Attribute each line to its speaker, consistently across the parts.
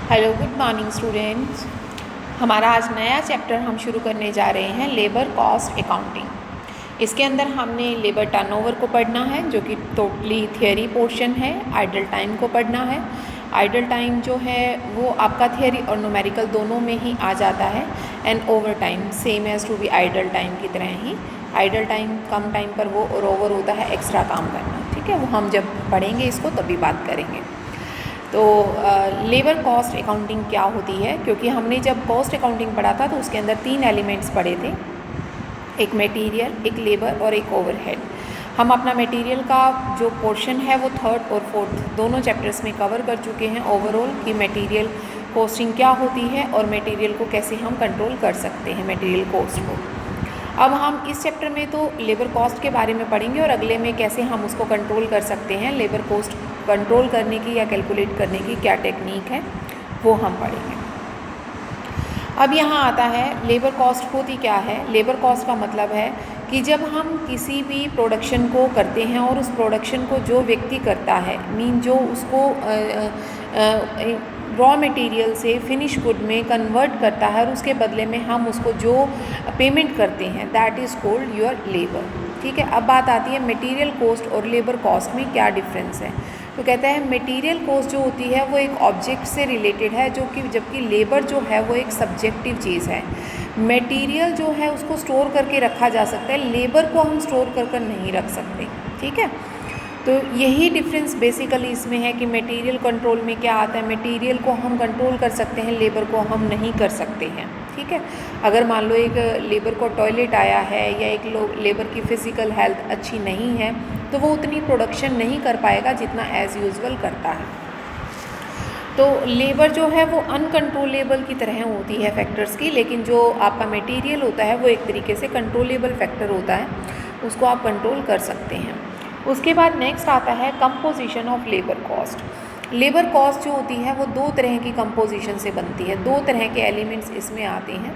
Speaker 1: Hello, good morning students. हमारा आज नया चैप्टर हम शुरू करने जा रहे हैं, लेबर कॉस्ट अकाउंटिंग। इसके अंदर हमने लेबर टर्नओवर को पढ़ना है, जो कि टोटली थियरी पोर्शन है। आइडल टाइम को पढ़ना है। आइडल टाइम जो है वो आपका थियरी और न्यूमेरिकल दोनों में ही आ जाता है। And over time same as to be idle time की तरह ही। आइडल टाइम कम टाइम पर वो, और ओवर होता है एक्स्ट्रा काम करना। ठीक है, वो हम जब पढ़ेंगे इसको तभी बात करेंगे। तो लेबर कॉस्ट अकाउंटिंग क्या होती है, क्योंकि हमने जब कॉस्ट अकाउंटिंग पढ़ा था तो उसके अंदर 3 एलिमेंट्स पढ़े थे, एक मटेरियल, एक लेबर और एक ओवरहेड। हम अपना मटेरियल का जो पोर्शन है वो थर्ड और फोर्थ दोनों चैप्टर्स में कवर कर चुके हैं। ओवरऑल कि मटेरियल कॉस्टिंग क्या होती है और मटेरियल को कैसे हम कंट्रोल कर सकते हैं, मटेरियल कॉस्ट को। अब हम इस चैप्टर में तो लेबर कॉस्ट के बारे में पढ़ेंगे और अगले में कैसे हम उसको कंट्रोल कर सकते हैं, लेबर कॉस्ट कंट्रोल करने की या कैलकुलेट करने की क्या टेक्निक है वो हम पढ़ेंगे। अब यहाँ आता है लेबर कॉस्ट होती क्या है। लेबर कॉस्ट का मतलब है कि जब हम किसी भी प्रोडक्शन को करते हैं और उस प्रोडक्शन को जो व्यक्ति करता है, मीन जो उसको रॉ मटेरियल से फिनिश गुड में कन्वर्ट करता है और उसके बदले में हम उसको जो पेमेंट करते हैं, that is called your labour. ठीक है, अब बात आती है मटेरियल कॉस्ट और लेबर कॉस्ट में क्या डिफरेंस है। तो कहता है मटेरियल कॉस्ट जो होती है वो एक ऑब्जेक्ट से रिलेटेड है, जो कि जबकि लेबर जो है वो एक सब्जेक्टिव चीज़ है। मटेरियल जो है उसको स्टोर करके रखा जा सकता है, लेबर को हम स्टोर कर नहीं रख सकते। ठीक है, तो यही डिफरेंस बेसिकली इसमें है कि मटेरियल कंट्रोल में क्या आता है, मटेरियल को हम कंट्रोल कर सकते हैं, लेबर को हम नहीं कर सकते हैं। ठीक है, अगर मान लो एक लेबर को टॉयलेट आया है या एक लेबर की फ़िज़िकल हेल्थ अच्छी नहीं है तो वो उतनी प्रोडक्शन नहीं कर पाएगा जितना एज़ यूजुअल करता है। तो लेबर जो है वो अनकंट्रोलेबल की तरह होती है फैक्टर्स की, लेकिन जो आपका मटेरियल होता है वो एक तरीके से कंट्रोलेबल फैक्टर होता है, उसको आप कंट्रोल कर सकते हैं। उसके बाद नेक्स्ट आता है composition of labour cost. Labour cost जो होती है वो 2 तरह की कंपोजिशन से बनती है, 2 तरह के एलिमेंट्स इसमें आते हैं।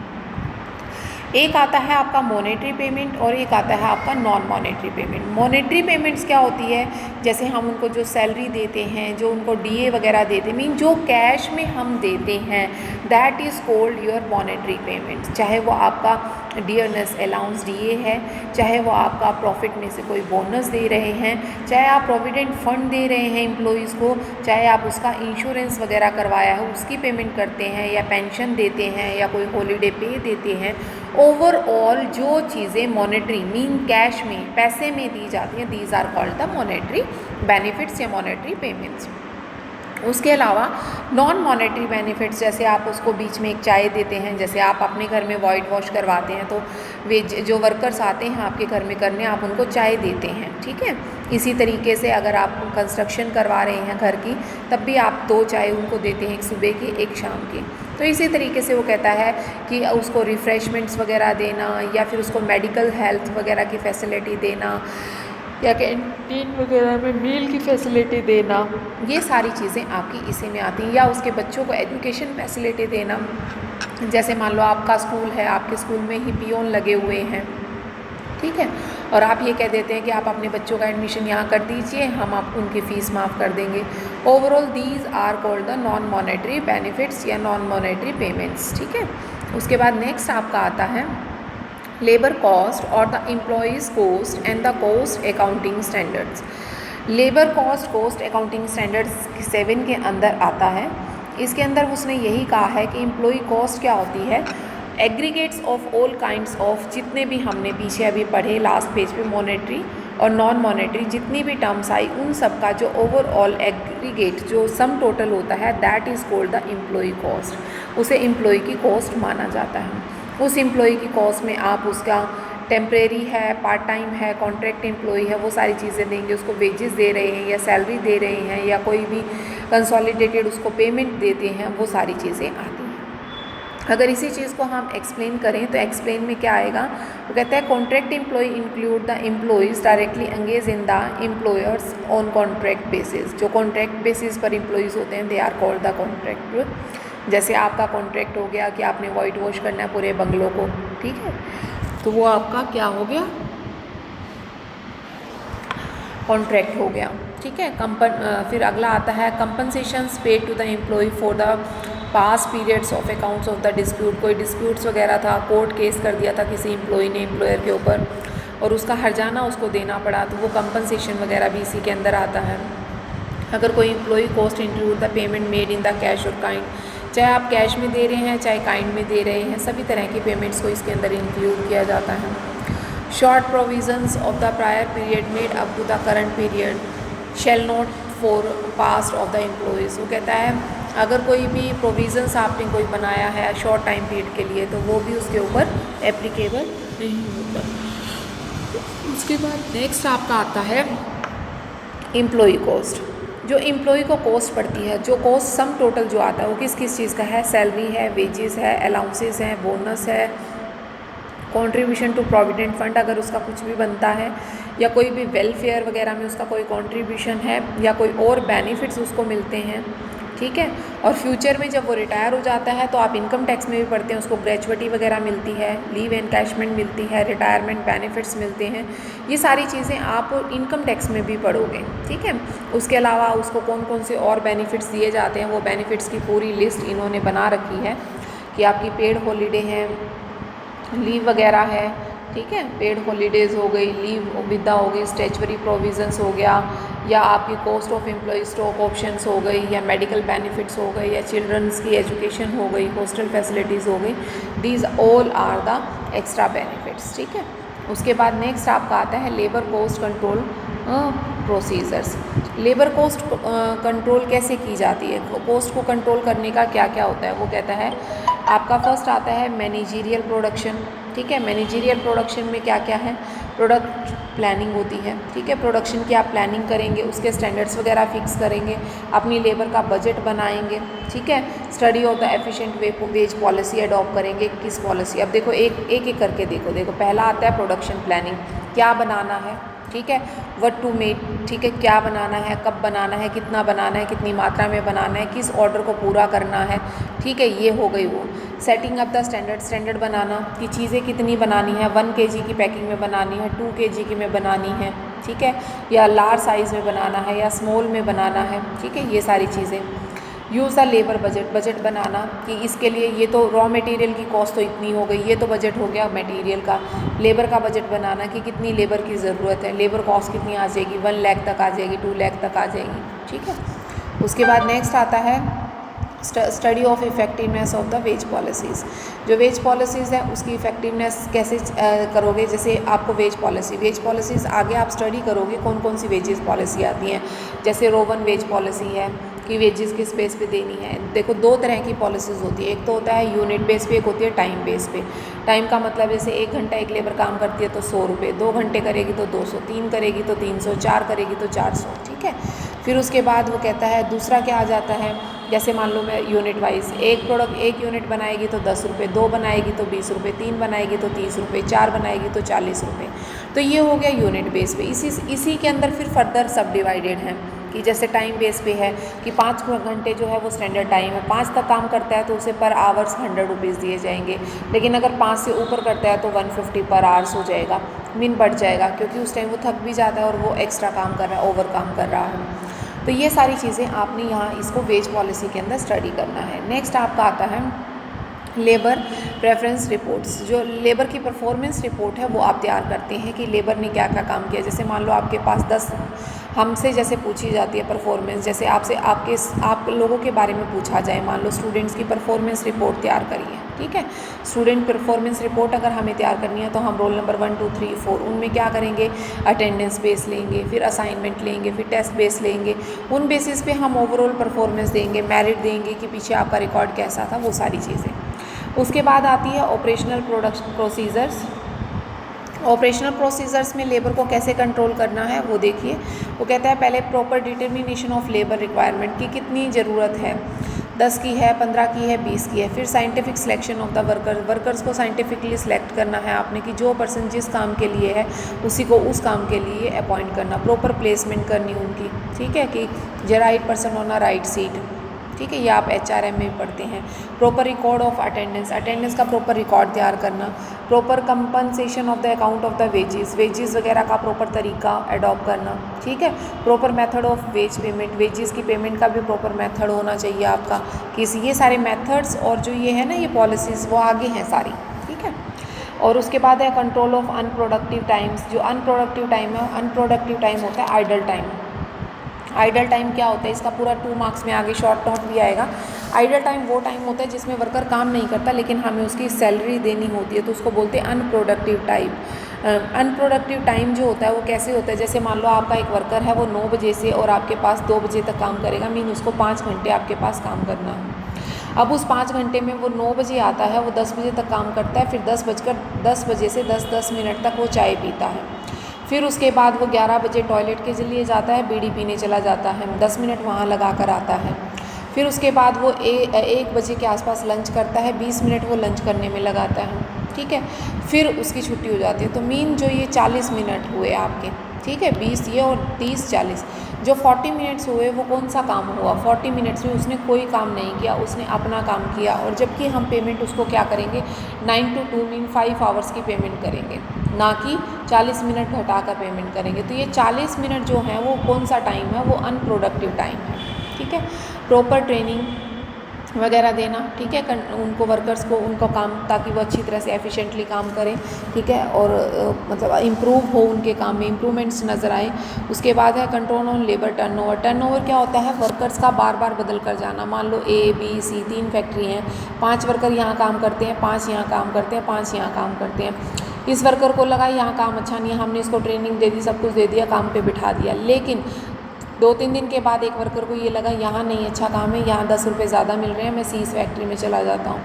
Speaker 1: एक आता है आपका मॉनेटरी पेमेंट और एक आता है आपका non monetary payment. Monetary payments क्या होती है, जैसे हम उनको जो सैलरी देते हैं, जो उनको डीए वगैरह देते हैं, मीन जो कैश में हम देते हैं, that is called your monetary payment. चाहे वो आपका डियरनेस अलाउंस डीए है, चाहे वो आपका प्रॉफिट में से कोई बोनस दे रहे हैं, चाहे आप प्रोविडेंट फंड दे रहे हैं एम्प्लॉयज़ को, चाहे आप उसका इंश्योरेंस वगैरह करवाया है उसकी पेमेंट करते हैं, या पेंशन देते हैं, या कोई हॉलीडे पे देते हैं। ओवरऑल जो चीज़ें मॉनेटरी मीन कैश में पैसे में दी जाती हैं, these are called the monetary benefits या मॉनेटरी पेमेंट्स। उसके अलावा नॉन मॉनेटरी बेनिफिट्स, जैसे आप उसको बीच में एक चाय देते हैं, जैसे आप अपने घर में वाइट वॉश करवाते हैं तो वे जो वर्कर्स आते हैं आपके घर में करने, आप उनको चाय देते हैं। ठीक है, इसी तरीके से अगर आप कंस्ट्रक्शन करवा रहे हैं घर की तब भी आप 2 चाय उनको देते हैं, एक सुबह की एक शाम की। तो इसी तरीके से वो कहता है कि उसको रिफ़्रेशमेंट्स वगैरह देना, या फिर उसको मेडिकल हेल्थ वगैरह की फैसिलिटी देना, या कैंटीन वगैरह में मील की फैसिलिटी देना, ये सारी चीज़ें आपकी इसी में आती हैं। या उसके बच्चों को एजुकेशन फैसिलिटी देना, जैसे मान लो आपका स्कूल है, आपके स्कूल में ही पियोन लगे हुए हैं, ठीक है, और आप ये कह देते हैं कि आप अपने बच्चों का एडमिशन यहाँ कर दीजिए, हम आप उनकी फ़ीस माफ़ कर देंगे। Overall these are called the non monetary benefits या नॉन मॉनेटरी पेमेंट्स। ठीक है, उसके बाद नेक्स्ट आपका आता है लेबर कॉस्ट और the employees cost and the cost accounting standards. Labour cost cost accounting standards 7 के अंदर आता है। इसके अंदर उसने यही कहा है कि एम्प्लॉय कॉस्ट क्या होती है, aggregates of all kinds of, जितने भी हमने पीछे अभी पढ़े लास्ट पेज पे मॉनेटरी और नॉन मॉनेटरी जितनी भी टर्म्स आई, उन सब का जो ओवरऑल एग्रीगेट जो सम टोटल होता है, that is called the employee cost. उसे एम्प्लॉय की कॉस्ट माना जाता है। उस एम्प्लॉय की कॉस्ट में आप उसका टेम्परेरी है, पार्ट टाइम है, कॉन्ट्रैक्ट एम्प्लॉय है, वो सारी चीज़ें देंगे, उसको वेजेस दे रहे हैं या सैलरी दे रहे हैं या कोई भी कंसोलिडेटेड उसको पेमेंट देते हैं, वो सारी चीज़ें आती हैं। अगर इसी चीज़ को हम एक्सप्लेन करें तो एक्सप्लेन में क्या आएगा, वो कहता है contract employee include the employees directly engage in the employers on contract basis. जो कॉन्ट्रैक्ट बेसिस पर एम्प्लॉयज़ होते हैं, they are called the contract. जैसे आपका कॉन्ट्रैक्ट हो गया कि आपने वाइट वॉश करना है पूरे बंगलों को, ठीक है, तो वो आपका क्या हो गया, कॉन्ट्रैक्ट हो गया। ठीक है, फिर अगला आता है compensations paid to the employee for the pass periods of accounts of the dispute, कोई डिस्प्यूट्स वगैरह था, कोर्ट केस कर दिया था किसी एम्प्लॉय ने एम्प्लॉयर के ऊपर और उसका हर्जाना उसको देना पड़ा, तो वो कंपनसेशन वगैरह भी इसी के अंदर आता है। अगर कोई employee cost include the payment made in the cash और काइंड, चाहे आप कैश में दे रहे हैं चाहे काइंड में दे रहे हैं, सभी तरह की पेमेंट्स को इसके अंदर इंक्लूड किया जाता है। Short provisions of the prior period made up to the current period shall not for past of the employees. वो कहता है अगर कोई भी प्रोविजंस आपने कोई बनाया है शॉर्ट टाइम पीरियड के लिए तो वो भी उसके ऊपर एप्लीकेबल नहीं होता। उसके बाद नेक्स्ट आपका आता है एम्प्लॉय कॉस्ट। जो एम्प्लॉय को कॉस्ट पड़ती है, जो कॉस्ट सम टोटल जो आता है वो किस किस चीज़ का है, सैलरी है, वेजेस है, अलाउंसेस हैं, बोनस है, कंट्रीब्यूशन टू प्रोविडेंट फंड अगर उसका कुछ भी बनता है, या कोई भी वेलफेयर वगैरह में उसका कोई कंट्रीब्यूशन है, या कोई और बेनिफिट्स उसको मिलते हैं, ठीक है। और फ्यूचर में जब वो रिटायर हो जाता है तो आप इनकम टैक्स में भी पढ़ते हैं, उसको ग्रेचुइटी वगैरह मिलती है, लीव एनकैशमेंट मिलती है, रिटायरमेंट बेनिफिट्स मिलते हैं, ये सारी चीज़ें आप इनकम टैक्स में भी पढ़ोगे, ठीक है। उसके अलावा उसको कौन कौन से और बेनिफिट्स दिए जाते हैं, वो बेनिफिट्स की पूरी लिस्ट इन्होंने बना रखी है कि आपकी पेड हॉलीडे हैं, लीव वगैरह है, ठीक है, पेड हॉलीडेज़ हो गई, लीव विदा हो गई, स्टैच्यूटरी प्रोविजंस हो गया, या आपकी cost of employee stock options हो गई, या मेडिकल बेनिफिट्स हो गई, या चिल्ड्रंस की एजुकेशन हो गई, हॉस्टल फैसिलिटीज़ हो गई, these all are the extra benefits, ठीक है। उसके बाद नेक्स्ट आपका आता है labour cost control procedures. Labour cost control कैसे की जाती है, कॉस्ट को कंट्रोल करने का क्या क्या होता है, वो कहता है आपका फर्स्ट आता है मैनेजीरियल प्रोडक्शन, ठीक है। मैनेजीरियल प्रोडक्शन में क्या क्या है, प्रोडक्ट प्लानिंग होती है, ठीक है, प्रोडक्शन की आप प्लानिंग करेंगे, उसके स्टैंडर्ड्स वगैरह फिक्स करेंगे, अपनी लेबर का बजट बनाएंगे, ठीक है। Study of the efficient wage policy adopt करेंगे, किस पॉलिसी, अब देखो एक एक करके देखो पहला आता है प्रोडक्शन प्लानिंग, क्या बनाना है, ठीक है, व्हाट टू मेक, ठीक है, क्या बनाना है, कब बनाना है, कितना बनाना है, कितनी मात्रा में बनाना है, किस ऑर्डर को पूरा करना है, ठीक है, ये हो गई वो। सेटिंग अप द स्टैंडर्ड बनाना कि चीज़ें कितनी बनानी है, 1 kg की पैकिंग में बनानी है, 2 kg की में बनानी है, ठीक है, या लार्ज साइज़ में बनाना है या स्मॉल में बनाना है, ठीक है, ये सारी चीज़ें। यूज़ द लेबर बजट बनाना कि इसके लिए ये तो रॉ मटेरियल की कॉस्ट तो इतनी हो गई, ये तो बजट हो गया मटेरियल का, लेबर का बजट बनाना कि कितनी लेबर की ज़रूरत है, लेबर कॉस्ट कितनी आ जाएगी, 1 लाख तक आ जाएगी, 2 लाख तक आ जाएगी, ठीक है। उसके बाद नेक्स्ट आता है study of effectiveness of the ways policies. जो वेज पॉलिसीज़ है उसकी इफेक्टिवनेस कैसे करोगे, जैसे आपको वेज पॉलिसीज़ आगे आप स्टडी करोगे कौन कौन सी वेजेस पॉलिसी आती हैं, जैसे रोवन वेज पॉलिसी है कि वेजेस किस बेस पे देनी है। देखो 2 तरह की पॉलिसीज़ होती है, एक तो होता है यूनिट बेस पे, एक होती है टाइम बेस पे। टाइम का मतलब जैसे 1 घंटा एक लेबर काम करती है तो 100 रुपये, 2 घंटे करेगी तो 200, 3 करेगी तो 300, 4 करेगी तो 400, ठीक है। फिर उसके बाद वो कहता है दूसरा क्या आ जाता है, जैसे मान लो मैं यूनिट वाइज एक यूनिट बनाएगी तो 10 रुपये, 2 बनाएगी तो 20 रुपये, 3 बनाएगी तो 30 रुपये, 4 बनाएगी तो 40 रुपये। तो ये हो गया यूनिट बेस पे। इसी के अंदर फिर फर्दर सब डिवाइडेड है कि जैसे टाइम बेस पे है कि 5 घंटे जो है वो स्टैंडर्ड टाइम है, 5 तक काम करता है तो उसे पर आवर्स 100 रुपीज़ दिए जाएंगे, लेकिन अगर 5 से ऊपर करता है तो 150 पर आवर्स हो जाएगा, मिन बढ़ जाएगा, क्योंकि उस टाइम वो थक भी जाता है और वो एक्स्ट्रा काम कर रहा है, ओवर काम कर रहा है। तो ये सारी चीज़ें आपने यहाँ इसको वेज पॉलिसी के अंदर स्टडी करना है। नेक्स्ट आपका आता है लेबर प्रेफरेंस रिपोर्ट्स। जो लेबर की परफॉर्मेंस रिपोर्ट है वो आप तैयार करते हैं कि लेबर ने क्या क्या काम किया। जैसे मान लो आपके पास 10 हमसे जैसे पूछी जाती है परफॉर्मेंस, जैसे आप लोगों के बारे में पूछा जाए, मान लो स्टूडेंट्स की परफॉर्मेंस रिपोर्ट तैयार करिए, ठीक है। स्टूडेंट परफॉर्मेंस रिपोर्ट अगर हमें तैयार करनी है तो हम रोल नंबर 1, 2, 3, 4 उनमें क्या करेंगे, अटेंडेंस बेस लेंगे, फिर असाइनमेंट लेंगे, फिर टेस्ट बेस लेंगे, उन बेसिस पे हम ओवरऑल परफॉर्मेंस देंगे, मेरिट देंगे कि पीछे आपका रिकॉर्ड कैसा था, वो सारी चीज़ें। उसके बाद आती है operational production procedures. Operational procedures में लेबर को कैसे कंट्रोल करना है वो देखिए। वो कहता है पहले proper determination of labour requirement की कितनी ज़रूरत है, 10 की है, 15 की है, 20 की है। फिर scientific selection of the workers को साइंटिफिकली सिलेक्ट करना है आपने कि जो पर्सन जिस काम के लिए है उसी को उस काम के लिए अपॉइंट करना, प्रॉपर प्लेसमेंट करनी उनकी, ठीक है, कि the right person on a right seat, ठीक है, ये आप HRM में भी पढ़ते हैं। Proper record of attendance, attendance का प्रॉपर रिकॉर्ड तैयार करना। Proper compensation of the account of the wages, wages वगैरह का प्रॉपर तरीका अडॉप्ट करना, ठीक है। Proper method of ways payment, wages की पेमेंट का भी प्रॉपर मेथड होना चाहिए आपका। किसी ये सारे मेथड्स और जो ये है ना ये पॉलिसीज़ वो आगे हैं सारी, ठीक है। और उसके बाद है कंट्रोल ऑफ अनप्रोडक्टिव टाइम्स। जो अनप्रोडक्टिव टाइम है, अनप्रोडक्टिव टाइम होता है आइडल टाइम। आइडल टाइम क्या होता है, इसका पूरा 2 मार्क्स में आगे शॉर्ट नोट भी आएगा। आइडल टाइम वो टाइम होता है जिसमें वर्कर काम नहीं करता लेकिन हमें उसकी सैलरी देनी होती है, तो उसको बोलते हैं अनप्रोडक्टिव टाइम। अनप्रोडक्टिव टाइम जो होता है वो कैसे होता है, जैसे मान लो आपका एक वर्कर है वो 9 बजे से और आपके पास 2 बजे तक काम करेगा, मीन उसको 5 घंटे आपके पास काम करना है। अब उस 5 घंटे में वो 9 बजे आता है, वो 10 बजे तक काम करता है, फिर 10 बजे से 10 मिनट तक वो चाय पीता है। फिर उसके बाद वो 11 बजे टॉयलेट के लिए जाता है, बीड़ी पीने चला जाता है, 10 मिनट वहाँ लगा कर आता है। फिर उसके बाद वो 1 बजे के आसपास लंच करता है, 20 मिनट वो लंच करने में लगाता है, ठीक है। फिर उसकी छुट्टी हो जाती है। तो मीन जो ये 40 मिनट हुए आपके, ठीक है, 20 ये और 30 40, जो 40 मिनट्स हुए वो कौन सा काम हुआ, 40 मिनट्स में उसने कोई काम नहीं किया, उसने अपना काम किया। और जबकि हम पेमेंट उसको क्या करेंगे, 9 to 2 मीन 5 आवर्स की पेमेंट करेंगे, ना कि 40 मिनट घटाकर पेमेंट करेंगे। तो ये 40 मिनट जो है वो कौन सा टाइम है, वो अनप्रोडक्टिव टाइम है, ठीक है। प्रॉपर ट्रेनिंग वगैरह देना, ठीक है, उनको वर्कर्स को उनको काम, ताकि वो अच्छी तरह से एफिशिएंटली काम करें, ठीक है, और मतलब इम्प्रूव हो उनके काम में, इम्प्रूवमेंट्स नज़र आए। उसके बाद है control on labour turnover. Turnover क्या होता है, वर्कर्स का बार बार बदल कर जाना। मान लो A B C 3 फैक्ट्री हैं, 5 वर्कर यहाँ काम करते हैं, 5 यहाँ काम करते हैं, 5 यहाँ काम करते हैं। इस वर्कर को लगा यहाँ काम अच्छा नहीं है, हमने इसको ट्रेनिंग दे दी, सब कुछ दे दिया, काम पे बिठा दिया। लेकिन 2-3 दिन के बाद एक वर्कर को ये लगा यहाँ नहीं अच्छा काम है, यहाँ 10 रुपये ज़्यादा मिल रहे हैं, मैं इस फैक्ट्री में चला जाता हूँ।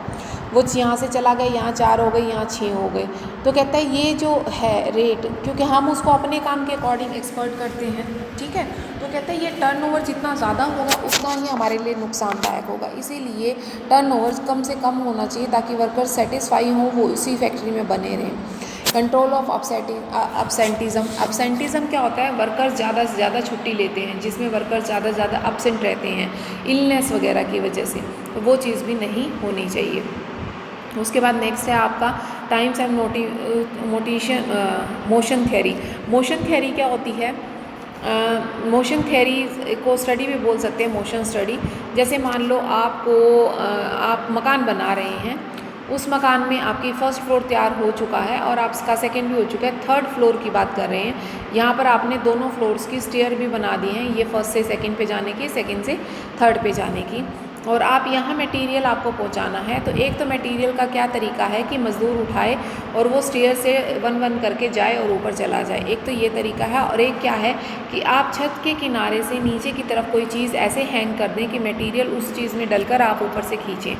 Speaker 1: वो यहाँ से चला गया, यहाँ 4 हो गई, यहाँ 6 हो गए। तो कहता है ये जो है रेट, क्योंकि हम उसको अपने काम के अकॉर्डिंग एक्सपर्ट करते हैं, ठीक है, तो कहता है ये टर्नओवर जितना ज़्यादा होगा उतना ही हमारे लिए नुकसानदायक होगा। इसीलिए टर्नओवर कम से कम होना चाहिए ताकि वर्कर सेटिस्फाई हों, वो उसी फैक्ट्री में बने रहें। Control of अपसेंटिज़म। अपसेंटिज़म क्या होता है, वर्कर्स ज़्यादा से ज़्यादा छुट्टी लेते हैं, जिसमें वर्कर्स ज़्यादा से ज़्यादा अपसेंट रहते हैं इलनेस वगैरह की वजह से, तो वो चीज़ भी नहीं होनी चाहिए। उसके बाद नेक्स्ट है आपका times and motion theory. Motion theory क्या होती है, मोशन थ्योरी को स्टडी भी बोल सकते हैं, मोशन स्टडी। जैसे मान लो आपको आप मकान बना रहे हैं, उस मकान में आपकी फर्स्ट फ्लोर तैयार हो चुका है और आपका सेकंड भी हो चुका है, थर्ड फ्लोर की बात कर रहे हैं। यहाँ पर आपने दोनों फ्लोर्स की स्टेयर भी बना दी हैं, ये फर्स्ट से सेकंड पे जाने की, सेकंड से थर्ड पे जाने की, और आप यहाँ मटेरियल आपको पहुँचाना है। तो एक तो मटेरियल का क्या तरीका है कि मज़दूर उठाए और वो स्टेयर से 1-1 करके जाए और ऊपर चला जाए, एक तो ये तरीका है। और एक क्या है कि आप छत के किनारे से नीचे की तरफ कोई चीज़ ऐसे हैंग कर दें कि मटेरियल उस चीज़ में डलकर आप ऊपर से खींचें।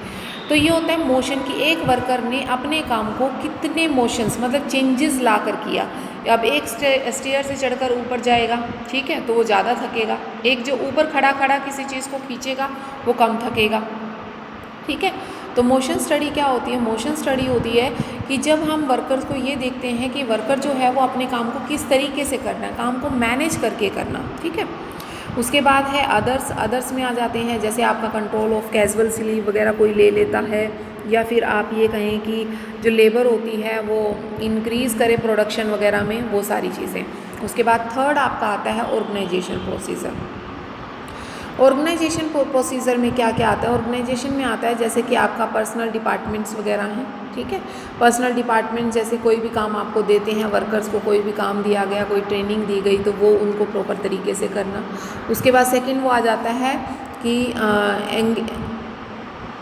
Speaker 1: तो ये होता है मोशन की, एक वर्कर ने अपने काम को कितने मोशंस मतलब चेंजेस ला कर किया। अब एक स्टेयर से चढ़कर ऊपर जाएगा, ठीक है, तो वो ज़्यादा थकेगा। एक जो ऊपर खड़ा खड़ा किसी चीज़ को खींचेगा वो कम थकेगा, ठीक है। तो मोशन स्टडी क्या होती है, मोशन स्टडी होती है कि जब हम वर्कर्स को ये देखते हैं कि वर्कर जो है वो अपने काम को किस तरीके से करना है, काम को मैनेज करके करना, ठीक है। उसके बाद है अदर्स। अदर्स में आ जाते हैं जैसे आपका कंट्रोल ऑफ कैजुअल लीव वगैरह कोई ले लेता है, या फिर आप ये कहें कि जो लेबर होती है वो इंक्रीज़ करे प्रोडक्शन वगैरह में, वो सारी चीज़ें। उसके बाद थर्ड आपका आता है ऑर्गेनाइजेशन प्रोसीजर। ऑर्गेनाइजेशन प्रोसीजर में क्या क्या आता है, ऑर्गेनाइजेशन में आता है जैसे कि आपका पर्सनल डिपार्टमेंट्स वगैरह हैं, ठीक है। पर्सनल डिपार्टमेंट जैसे कोई भी काम आपको देते हैं, वर्कर्स को कोई भी काम दिया गया, कोई ट्रेनिंग दी गई, तो वो उनको प्रॉपर तरीके से करना। उसके बाद सेकंड वो आ जाता है कि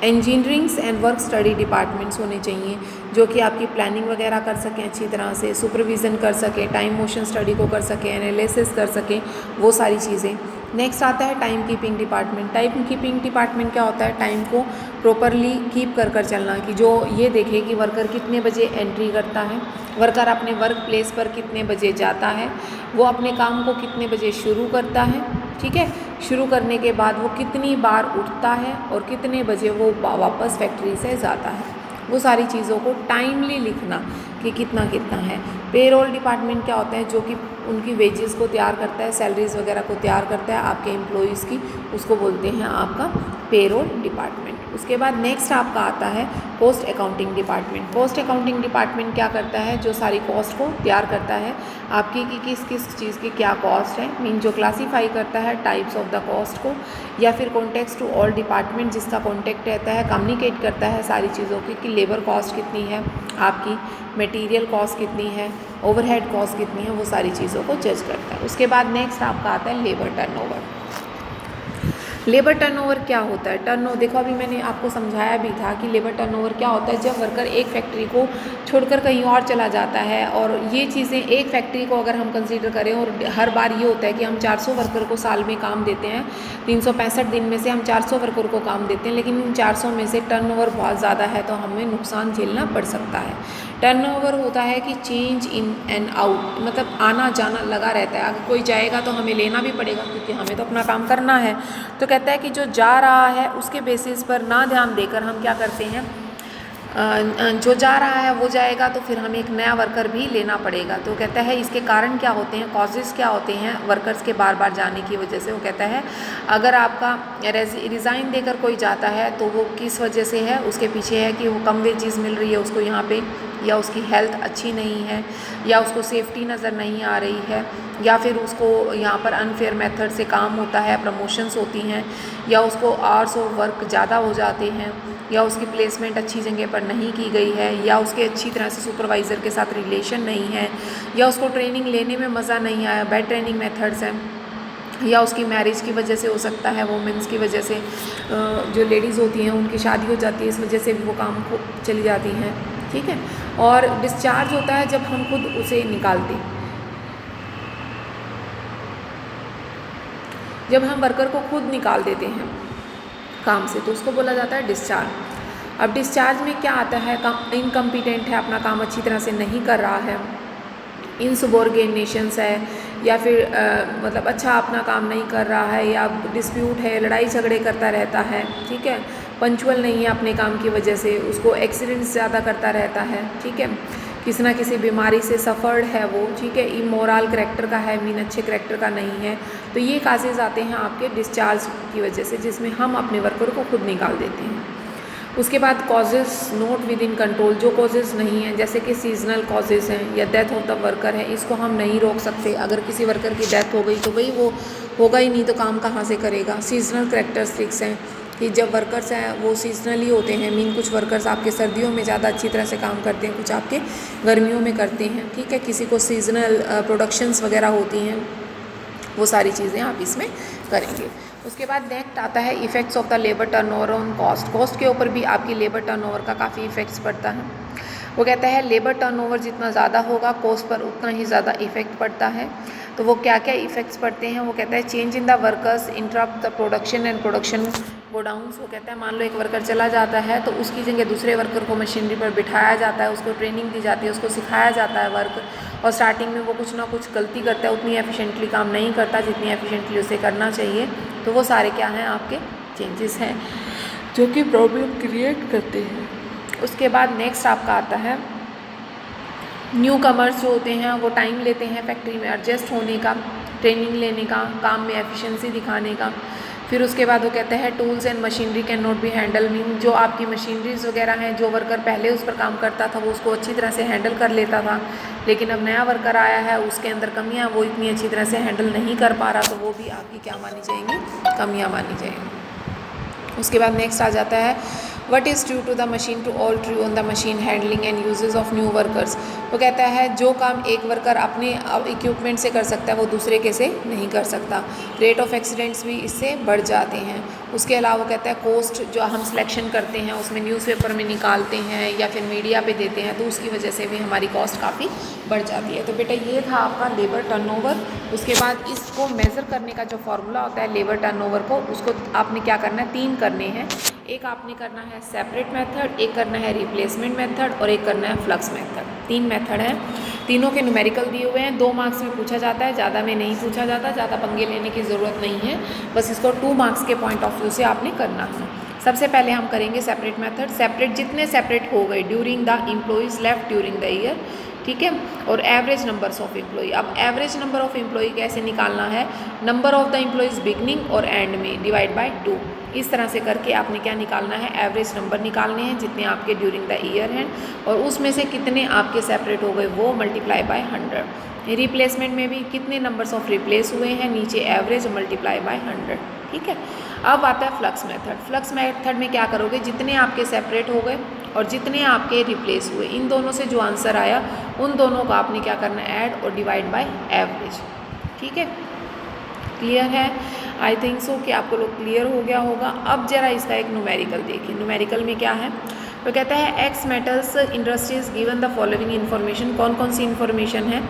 Speaker 1: engineerings and work study departments होने चाहिए, जो कि आपकी प्लानिंग वगैरह कर सकें अच्छी तरह से, सुपरविज़न कर सकें, टाइम मोशन स्टडी को कर सकें, एनालिसिस कर सकें, वो सारी चीज़ें। नेक्स्ट आता है time keeping department. Time keeping department क्या होता है, टाइम को प्रॉपरली कीप कर चलना, कि जो ये देखे कि वर्कर कितने बजे एंट्री करता है, वर्कर अपने वर्क प्लेस पर कितने बजे जाता है, वो अपने काम को कितने बजे शुरू करता है, ठीक है, शुरू करने के बाद वो कितनी बार उठता है और कितने बजे वो वापस फैक्ट्री से जाता है। वो सारी चीज़ों को टाइमली लिखना कि कितना कितना है। पेरोल डिपार्टमेंट क्या होता है, जो कि उनकी वेजेस को तैयार करता है, सैलरीज वगैरह को तैयार करता है आपके एम्प्लॉयज़ की, उसको बोलते हैं आपका पेरोल डिपार्टमेंट। उसके बाद नेक्स्ट आपका आता है cost accounting department. Cost accounting department क्या करता है, जो सारी कॉस्ट को तैयार करता है आपकी कि किस किस चीज़ की क्या कॉस्ट है, मीन जो क्लासीफाई करता है टाइप्स ऑफ द कॉस्ट को, या फिर कॉन्टेक्स्ट टू ऑल डिपार्टमेंट जिसका कॉन्टेक्ट रहता है, कम्युनिकेट करता है सारी चीज़ों की कि लेबर कॉस्ट कितनी है आपकी, मटेरियल कॉस्ट कितनी है, ओवरहेड कॉस्ट कितनी है, वो सारी चीज़ों को जज करता है। उसके बाद नेक्स्ट आपका आता है लेबर टर्नओवर। लेबर टर्नओवर क्या होता है? टर्नओवर देखो अभी मैंने आपको समझाया भी था कि लेबर टर्नओवर क्या होता है, जब वर्कर एक फैक्ट्री को छोड़कर कहीं और चला जाता है, और ये चीज़ें एक फैक्ट्री को अगर हम कंसीडर करें और हर बार ये होता है कि हम 400 वर्कर को साल में काम देते हैं, 365 दिन में से हम 400 वर्कर को काम देते हैं, लेकिन इन 400 में से टर्नओवर बहुत ज़्यादा है तो हमें नुकसान झेलना पड़ सकता है। टर्नओवर होता है कि चेंज इन एंड आउट, मतलब आना जाना लगा रहता है, अगर कोई जाएगा तो हमें लेना भी पड़ेगा क्योंकि हमें तो अपना काम करना है। तो कहता है कि जो जा रहा है उसके बेसिस पर ना ध्यान देकर हम क्या करते हैं, जो जा रहा है वो जाएगा तो फिर हमें एक नया वर्कर भी लेना पड़ेगा। तो कहता है इसके कारण क्या होते हैं, कॉजेज़ क्या होते हैं वर्कर्स के बार बार जाने की वजह से। वो कहता है अगर आपका रिज़ाइन देकर कोई जाता है तो वो किस वजह से है, उसके पीछे है कि वो कम वेजेस मिल रही है उसको यहाँ पे, या उसकी हेल्थ अच्छी नहीं है, या उसको सेफ्टी नज़र नहीं आ रही है, या फिर उसको यहाँ पर अनफेयर मेथड से काम होता है, प्रमोशंस होती हैं, या उसको आवर्स ऑफ वर्क ज़्यादा हो जाते हैं, या उसकी प्लेसमेंट अच्छी जगह पर नहीं की गई है, या उसके अच्छी तरह से सुपरवाइज़र के साथ रिलेशन नहीं है, या उसको ट्रेनिंग लेने में मज़ा नहीं आया, बैड ट्रेनिंग मेथड्स हैं, या उसकी मैरिज की वजह से हो सकता है, वुमेंस की वजह से जो लेडीज़ होती हैं उनकी शादी हो जाती है, इस वजह से भी वो काम को चली जाती हैं, ठीक है। और डिस्चार्ज होता है जब हम खुद उसे निकालते, जब हम वर्कर को खुद निकाल देते हैं काम से तो उसको बोला जाता है डिस्चार्ज। अब डिस्चार्ज में क्या आता है, इनकम्पिटेंट है, अपना काम अच्छी तरह से नहीं कर रहा है, इनसुबॉर्डिनेशंस है, या फिर मतलब अच्छा अपना काम नहीं कर रहा है, या डिस्प्यूट है, लड़ाई झगड़े करता रहता है, ठीक है, पंचुअल नहीं है अपने काम की वजह से, उसको एक्सीडेंट्स ज़्यादा करता रहता है, ठीक है, किसी ना किसी बीमारी से सफ़र्ड है वो, ठीक है, इमोरल करैक्टर का है, मीन अच्छे करैक्टर का नहीं है। तो ये काजेज़ आते हैं आपके डिस्चार्ज की वजह से, जिसमें हम अपने वर्कर को खुद निकाल देते हैं। उसके बाद causes not with in control, जो कॉजेज़ नहीं हैं, जैसे कि सीजनल कॉजेज़ हैं या डेथ ऑफ द वर्कर है, इसको हम नहीं रोक सकते। अगर किसी वर्कर की डेथ हो गई तो भाई वो होगा ही नहीं, तो काम कहाँ से करेगा। सीजनल करैक्टरिस्टिक्स हैं कि जब वर्कर्स हैं वो सीजनली होते हैं, मीन कुछ वर्कर्स आपके सर्दियों में ज़्यादा अच्छी तरह से काम करते हैं, कुछ आपके गर्मियों में करते हैं, ठीक है, किसी को सीजनल प्रोडक्शंस वगैरह होती हैं, वो सारी चीज़ें आप इसमें करेंगे। उसके बाद नेक्स्ट आता है effects of the labour turnover on cost. Cost के ऊपर भी आपकी लेबर टर्नओवर का काफ़ी इफ़ेक्ट्स पड़ता है। वो कहता है लेबर टर्नओवर जितना ज़्यादा होगा कॉस्ट पर उतना ही ज़्यादा इफ़ेक्ट पड़ता है। तो वो क्या क्या इफ़ेक्ट्स पड़ते हैं, वो कहता है change in the workers interrupt the production and production go downs. वो कहता है मान लो एक वर्कर चला जाता है तो उसकी जगह दूसरे वर्कर को मशीनरी पर बिठाया जाता है, उसको ट्रेनिंग दी जाती है, उसको सिखाया जाता है वर्क, और स्टार्टिंग में वो कुछ ना कुछ गलती करता है, उतनी एफिशिएंटली काम नहीं करता जितनी एफिशिएंटली उसे करना चाहिए। तो वो सारे क्या हैं आपके चेंजेस हैं जो कि प्रॉब्लम क्रिएट करते हैं। उसके बाद नेक्स्ट आपका आता है न्यू कमर्स जो होते हैं वो टाइम लेते हैं फैक्ट्री में एडजस्ट होने का, ट्रेनिंग लेने का, काम में एफिशिएंसी दिखाने का। फिर उसके बाद वो कहते हैं tools and machinery can not be handle, mean जो आपकी मशीनरीज वगैरह हैं, जो वर्कर पहले उस पर काम करता था वो उसको अच्छी तरह से हैंडल कर लेता था, लेकिन अब नया वर्कर आया है उसके अंदर कमियां, वो इतनी अच्छी तरह से हैंडल नहीं कर पा रहा, तो वो भी आपकी क्या मानी जाएंगी, कमियां मानी जाएंगी। उसके बाद नेक्स्ट आ जाता है what is due to the machine to all true on the machine handling and uses of new workers. वो कहता है जो काम एक वर्कर अपने इक्विपमेंट से कर सकता है वो दूसरे के से नहीं कर सकता। रेट ऑफ एक्सीडेंट्स भी इससे बढ़ जाते हैं। उसके अलावा वो कहता है कॉस्ट जो हम सिलेक्शन करते हैं उसमें न्यूज़पेपर में निकालते हैं या फिर मीडिया पे देते हैं तो उसकी वजह से भी हमारी कॉस्ट काफ़ी बढ़ जाती है। तो बेटा ये था आपका लेबर टर्नओवर। उसके बाद इसको मेज़र करने का जो फार्मूला होता है लेबर टर्नओवर को, उसको आपने क्या करना है, 3 करने हैं। एक आपने करना है सेपरेट मेथड, एक करना है रिप्लेसमेंट मेथड और एक करना है फ्लक्स मेथड। 3 मेथड हैं, तीनों के न्यूमेरिकल दिए हुए हैं। 2 मार्क्स में पूछा जाता है, ज़्यादा में नहीं पूछा जाता, ज़्यादा पंगे लेने की ज़रूरत नहीं है, बस इसको 2 मार्क्स के पॉइंट ऑफ व्यू से आपने करना है। सबसे पहले हम करेंगे सेपरेट मेथड। सेपरेट जितने सेपरेट हो गए during the employees left during the year, ठीक है। और एवरेज नंबर्स ऑफ एम्प्लॉई, अब एवरेज नंबर ऑफ एम्प्लॉई कैसे निकालना है, number of the employees beginning और एंड में डिवाइड बाय 2, इस तरह से करके आपने क्या निकालना है, एवरेज नंबर निकालने हैं जितने आपके ड्यूरिंग द ईयर हैं, और उसमें से कितने आपके सेपरेट हो गए वो मल्टीप्लाई बाय 100। रिप्लेसमेंट में भी कितने नंबर्स ऑफ रिप्लेस हुए हैं, नीचे एवरेज मल्टीप्लाई बाय 100, ठीक है। अब आता है फ्लक्स मेथड। फ्लक्स मेथड में क्या करोगे, जितने आपके सेपरेट हो गए और जितने आपके रिप्लेस हुए, इन दोनों से जो आंसर आया उन दोनों का आपने क्या करना है, ऐड और डिवाइड बाय एवरेज, ठीक है। क्लियर है, आई थिंक सो कि आपको लोग क्लियर हो गया होगा। अब जरा इसका एक न्यूमेरिकल देखिए, न्यूमेरिकल में क्या है, तो कहता है x metals industries given the following information, कौन कौन सी इन्फॉर्मेशन है,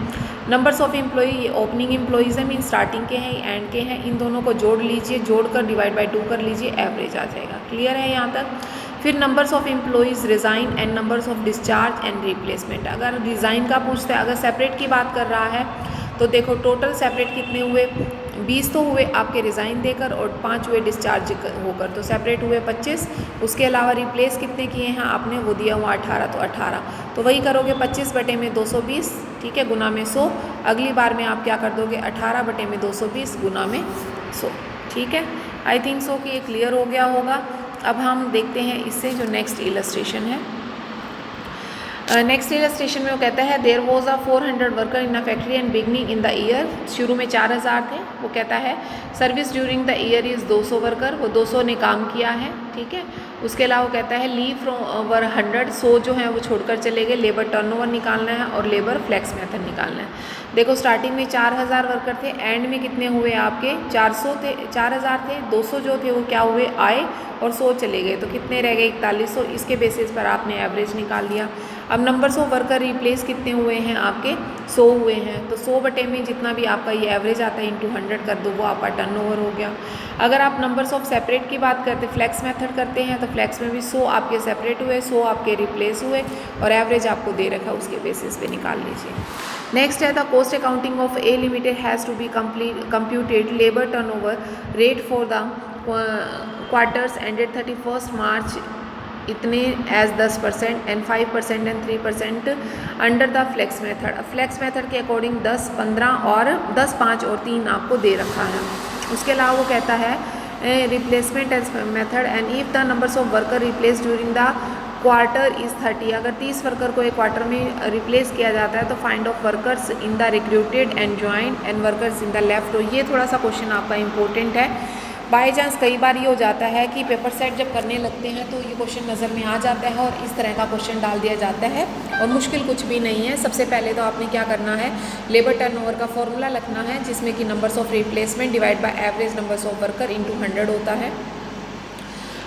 Speaker 1: नंबर्स ऑफ एम्प्लॉई, ये ओपनिंग एम्प्लॉइज़ है, मीन स्टार्टिंग के हैं एंड के हैं, इन दोनों को जोड़ लीजिए, जोड़कर डिवाइड बाय 2 कर लीजिए, एवरेज आ जाएगा। क्लियर है यहाँ तक। फिर numbers of employees resign and numbers of discharge and replacement, अगर रिज़ाइन का पूछता है, अगर सेपरेट की बात कर रहा है तो देखो टोटल सेपरेट कितने हुए, 20 तो हुए आपके रिज़ाइन देकर और 5 हुए डिस्चार्ज होकर, तो सेपरेट हुए 25। उसके अलावा रिप्लेस कितने किए हैं आपने, वो दिया हुआ 18, तो 18, तो वही करोगे 25/220, ठीक है, गुना में 100। अगली बार में आप क्या कर दोगे, 18/220 गुना में 100, ठीक है। आई थिंक सो कि ये क्लियर हो गया होगा। अब हम देखते हैं इससे जो नेक्स्ट इलस्ट्रेशन है। नेक्स्ट इलस्ट्रेशन में वो कहता है there was a 400 worker in a factory and beginning in the year, शुरू में 4000 थे। वो कहता है service during the year is 200 worker, वो 200 ने काम किया है, ठीक है। उसके अलावा वो कहता है लीव फ्रॉम ओवर 100, 100 जो है वो छोड़कर चले गए, लेबर टर्नओवर निकालना है और लेबर फ्लेक्स मेथड निकालना है। देखो स्टार्टिंग में 4000 वर्कर थे, एंड में कितने हुए आपके 400 थे, 4000 थे, 200 जो थे वो क्या हुए आए और 100 चले गए, तो कितने रह गए 4100। इसके बेसिस पर आपने एवरेज निकाल लिया। अब नंबर्स ऑफ वर्कर रिप्लेस कितने हुए हैं आपके 100 हुए हैं, तो 100 बटे में जितना भी आपका ये एवरेज आता है इंटू 100 कर दो, वो आपका टर्नओवर हो गया। अगर आप नंबर्स ऑफ सेपरेट की बात करते फ्लैक्स मेथड करते हैं तो फ्लैक्स में भी 100 आपके सेपरेट हुए, 100 आपके रिप्लेस हुए और एवरेज आपको दे रखा, उसके बेसिस पे निकाल लीजिए। नेक्स्ट है the cost accounting of A limited has to be computed labour turnover rate for the quarters ended 31 March इतने as 10% and 5% and 3% under the flex method. Flex method के अकॉर्डिंग 10, 15 और 10, 5 और 3 आपको दे रखा है। उसके अलावा वो कहता है replacement as method and if the numbers of worker replace during the quarter is 30, अगर 30 वर्कर को एक क्वार्टर में रिप्लेस किया जाता है तो find of workers in the recruited and joint and workers in the left. तो ये थोड़ा सा क्वेश्चन आपका इंपॉर्टेंट है। बाई चांस कई बार ये हो जाता है कि पेपर सेट जब करने लगते हैं तो ये क्वेश्चन नज़र में आ जाता है और इस तरह का क्वेश्चन डाल दिया जाता है और मुश्किल कुछ भी नहीं है। सबसे पहले तो आपने क्या करना है, लेबर टर्नओवर का फॉर्मूला लिखना है जिसमें कि numbers of replacement divide by average numbers of worker into 100 होता है।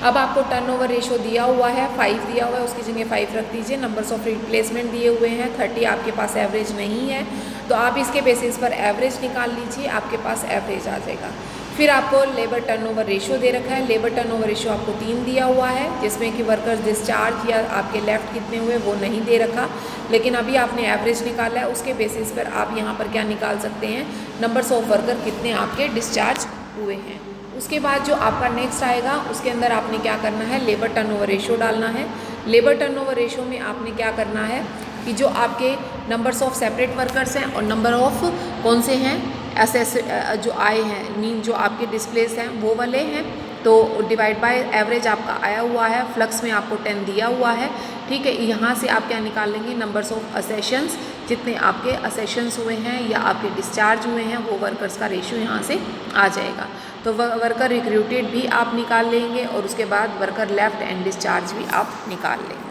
Speaker 1: अब आपको टर्नओवर रेशो दिया हुआ है 5 दिया हुआ है, उसकी जगह 5 रख दीजिए। नंबर्स ऑफ रिप्लेसमेंट दिए हुए हैं 30, आपके पास एवरेज नहीं है तो आप इसके बेसिस पर एवरेज निकाल लीजिए, आपके पास एवरेज आ जाएगा। फिर आपको लेबर टर्नओवर रेशो दे रखा है, लेबर टर्नओवर रेशो आपको 3 दिया हुआ है जिसमें कि वर्कर्स डिस्चार्ज या आपके लेफ्ट कितने हुए वो नहीं दे रखा, लेकिन अभी आपने एवरेज निकाला है, उसके बेसिस पर आप यहाँ पर क्या निकाल सकते हैं, नंबर्स ऑफ वर्कर कितने आपके डिस्चार्ज हुए हैं। उसके बाद जो आपका नेक्स्ट आएगा उसके अंदर आपने क्या करना है, लेबर टर्नओवर रेशो डालना है। लेबर टर्नओवर रेशो में आपने क्या करना है कि जो आपके नंबर्स ऑफ सेपरेट वर्कर्स हैं और नंबर ऑफ कौन से हैं एसेस जो आए हैं, मीन जो आपके डिस्प्लेस हैं वो वाले हैं, तो डिवाइड बाय एवरेज आपका आया हुआ है। फ्लक्स में आपको 10 दिया हुआ है, ठीक है। यहाँ से आप क्या निकालेंगे, नंबर्स ऑफ असेशंस, जितने आपके असेशंस हुए हैं या आपके डिस्चार्ज हुए हैं वो वर्कर्स का रेशियो यहाँ से आ जाएगा। तो वर्कर रिक्रूटेड भी आप निकाल लेंगे और उसके बाद वर्कर लेफ्ट एंड डिस्चार्ज भी आप निकाल लेंगे।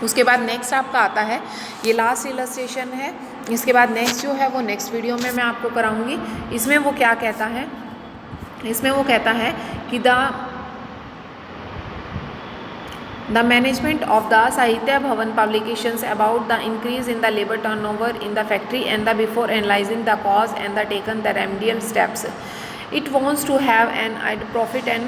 Speaker 1: उसके बाद नेक्स्ट आपका आता है, ये लास्ट इलस्ट्रेशन है। इसके बाद नेक्स्ट जो है वो नेक्स्ट वीडियो में मैं आपको कराऊंगी। इसमें वो क्या कहता है, इसमें वो कहता है कि the management of the Sahitya Bhavan publications about the increase in the labour turnover in the factory and the before analysing the cause and the taken the remedial steps it wants to have an profit and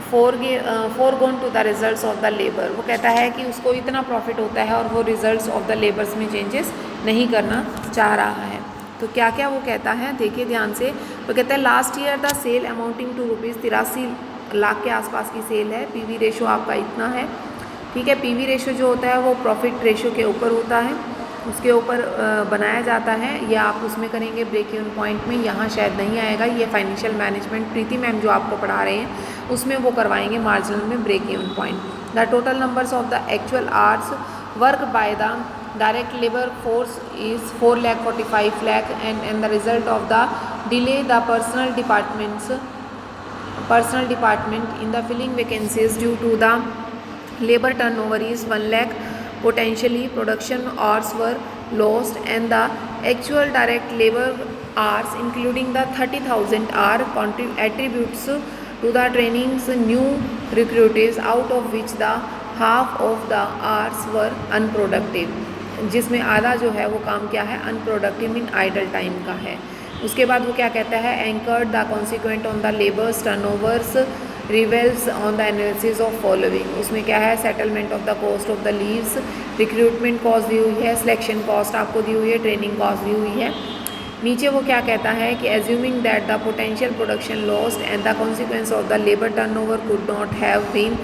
Speaker 1: forgone to the results of the labour. वो कहता है कि उसको इतना profit होता है और वो रिजल्ट्स ऑफ द लेबर्स में चेंजेस नहीं करना चाह रहा है। तो क्या क्या वो कहता है देखिए ध्यान से। वो कहता है last year the sale amounting to ₹83 lakh के आसपास की सेल है। पीवी रेशो आपका इतना है, ठीक है। पीवी रेशो जो होता है वो प्रॉफिट रेशो के ऊपर होता है, उसके ऊपर बनाया जाता है, या आप उसमें करेंगे ब्रेक इवन पॉइंट में, यहाँ शायद नहीं आएगा। ये फाइनेंशियल मैनेजमेंट प्रीति मैम जो आपको पढ़ा रहे हैं उसमें वो करवाएंगे मार्जिनल में break even point. The total numbers of the actual hours work by the direct labor force is 4,45,00,000 and the result of the delay the personal department in the filling vacancies due to the labor turnover is 1,00,000. Potentially production hours were lost and the actual direct labor hours including the 30,000 hour attributes to the trainings new recruits out of which the half of the hours were unproductive, जिसमें आधा जो है वो काम क्या है, unproductive mean idle time का है। उसके बाद वो क्या कहता है, anchored the consequent on the labour's turnovers reveals on the analysis of following. उसमें क्या है, settlement of the cost of the leaves, recruitment cost दी हुई है, सिलेक्शन कॉस्ट आपको दी हुई है, ट्रेनिंग कॉस्ट दी हुई है। नीचे वो क्या कहता है कि assuming that the potential production lost and the consequence of the labour turnover could not have been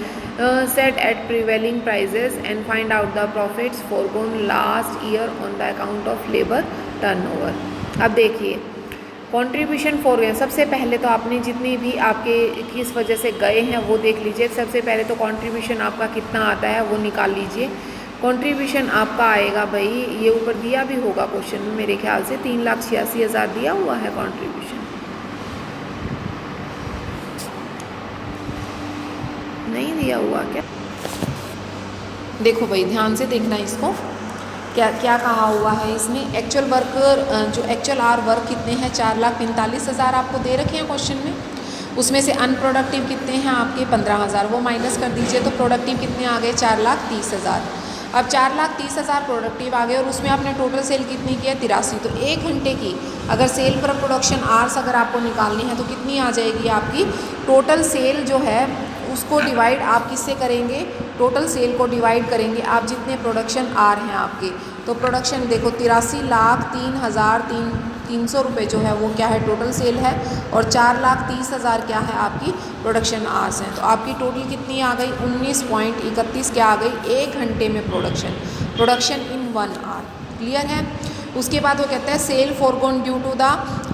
Speaker 1: set at prevailing prices and find out the profits foregone last year on the account of labor turnover। अब देखिए contribution for गए, सबसे पहले तो आपने जितने भी आपके किस वजह से गए हैं वो देख लीजिए। सबसे पहले तो कंट्रीब्यूशन आपका कितना आता है वो निकाल लीजिए। कंट्रीब्यूशन आपका आएगा भाई, ये ऊपर दिया भी होगा क्वेश्चन में मेरे ख्याल से 3,86,000 दिया हुआ है कंट्रीब्यूशन, नहीं दिया हुआ क्या? देखो भाई ध्यान से देखना इसको, क्या क्या कहा हुआ है इसमें। एक्चुअल वर्कर जो एक्चुअल आर वर्क कितने हैं, 4,45,000 आपको दे रखे हैं क्वेश्चन में। उसमें से अनप्रोडक्टिव कितने हैं आपके 15,000, वो माइनस कर दीजिए तो प्रोडक्टिव कितने आ गए 4,30,000। अब 4,30,000 प्रोडक्टिव आ गए और उसमें आपने टोटल सेल कितनी की है 83। तो 1 घंटे की अगर सेल पर प्रोडक्शन आवर्स अगर आपको निकालनी है तो कितनी आ जाएगी आपकी टोटल सेल जो है उसको डिवाइड आप किससे करेंगे, टोटल सेल को डिवाइड करेंगे आप जितने प्रोडक्शन आर हैं आपके। तो प्रोडक्शन देखो 83,03,300 रुपये जो है वो क्या है टोटल सेल है, और 4,30,000 क्या है आपकी प्रोडक्शन आवर्स हैं। तो आपकी टोटल कितनी आ गई 19.31 क्या आ गई 1 घंटे में प्रोडक्शन इन 1 आवर। क्लियर है। उसके बाद वो कहता है sale forgone due to the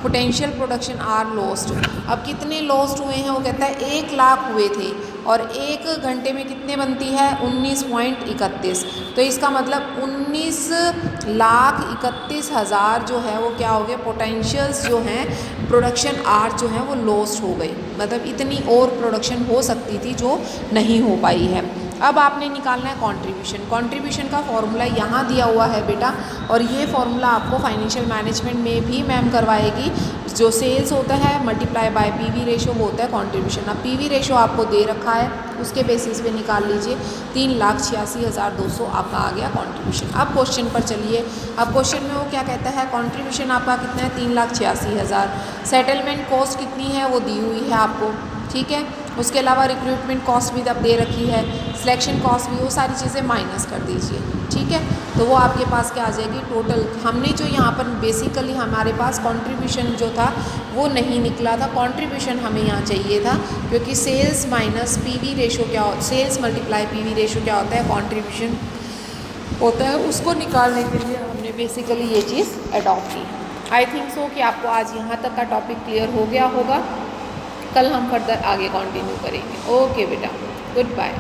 Speaker 1: potential production are lost. अब कितने लॉस्ट हुए हैं, वो कहता है 1 लाख हुए थे और 1 घंटे में कितने बनती है 19.31। तो इसका मतलब 19,31,000 जो है वो क्या हो गए पोटेंशियल्स जो हैं प्रोडक्शन आर जो हैं वो लॉस्ट हो गई, मतलब इतनी और प्रोडक्शन हो सकती थी जो नहीं हो पाई है। अब आपने निकालना है कंट्रीब्यूशन। कंट्रीब्यूशन का फॉर्मूला यहाँ दिया हुआ है बेटा, और ये फॉर्मूला आपको फाइनेंशियल मैनेजमेंट में भी मैम करवाएगी। जो सेल्स होता है मल्टीप्लाई बाय पीवी रेशो वो होता है कंट्रीब्यूशन। अब पीवी रेशो आपको दे रखा है उसके बेसिस पे निकाल लीजिए 3,86,200 आपका आ गया कंट्रीब्यूशन। अब क्वेश्चन पर चलिए। अब क्वेश्चन में वो क्या कहता है कंट्रीब्यूशन आपका कितना है 3,86,000। सेटलमेंट कॉस्ट कितनी है वो दी हुई है आपको, ठीक है। उसके अलावा रिक्रूटमेंट कॉस्ट भी अब दे रखी है, सिलेक्शन कॉस्ट भी, वो सारी चीज़ें माइनस कर दीजिए, ठीक है। तो वो आपके पास क्या आ जाएगी टोटल। हमने जो यहाँ पर बेसिकली हमारे पास कंट्रीब्यूशन जो था वो नहीं निकला था, कंट्रीब्यूशन हमें यहाँ चाहिए था क्योंकि सेल्स माइनस पीवी रेशो क्या होता है, सेल्स मल्टीप्लाई पीवी रेशो क्या होता है कंट्रीब्यूशन होता है, उसको निकालने के लिए हमने बेसिकली ये चीज़ अडॉप्ट की। आई थिंक सो कि आपको आज यहाँ तक का टॉपिक क्लियर हो गया होगा। कल हम फर्दर आगे कंटिन्यू करेंगे। ओके बेटा, गुड बाय।